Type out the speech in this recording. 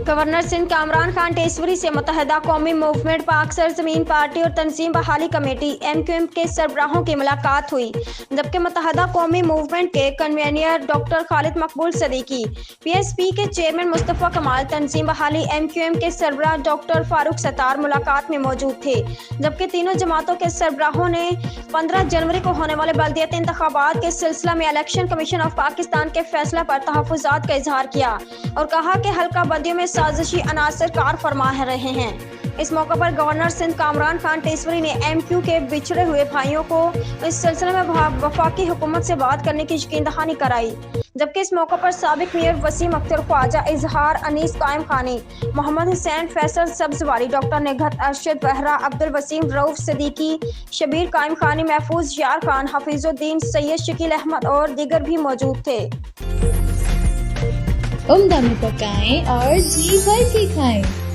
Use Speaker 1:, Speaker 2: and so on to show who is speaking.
Speaker 1: Governor Sindh Kamran Khan टेसवरी से मुत्तहिदा कौमी movement पाक सरजमीन पार्टी और तंजीम बहाली कमेटी MQM के सरबराहों की मुलाकात हुई, जबकि मुत्तहिदा कौमी मूवमेंट के कन्वीनर डॉक्टर खालिद मकबूल सदीकी, PSP के चेयरमैन मुस्तफ़ा कमाल, तंजीम बहाली MQM के सरबराह डॉक्टर फारूक सत्तार मुलाकात में मौजूद थे। जबकि तीनों जमातों के सरबराहों ने 15 जनवरी को होने वाले बल्दियाती इंतखाबात के सिलसिला में इलेक्शन कमीशन ऑफ पाकिस्तान के फैसला पर तहफ़्फ़ुज़ात का इजहार किया और कहा कि हल्का बंदियों में साजिशी अनासर कार फरमा रहे हैं। इस मौके पर गवर्नर सिंध कामरान खान टेसवरी ने MQ के बिछड़े हुए भाइयों को इस सिलसिले में वफाकी हुकूमत से बात करने की यकीन दहानी कराई। जबकि इस मौके पर साबिक मेयर वसीम अख्तर ख्वाजा, इजहार अनीस कायम खानी, मोहम्मद हुसैन, फैसल सब्जवारी, डॉक्टर निगहत अरशद बहरा, अब्दुल वसीम, रऊफ सदीकी, शबीर कायम खानी, महफूज यार खान, हफीजुद्दीन, सैयद शकील अहमद और दीगर भी मौजूद थे।
Speaker 2: उम्दा में पकाएं और जी भर के खाएं।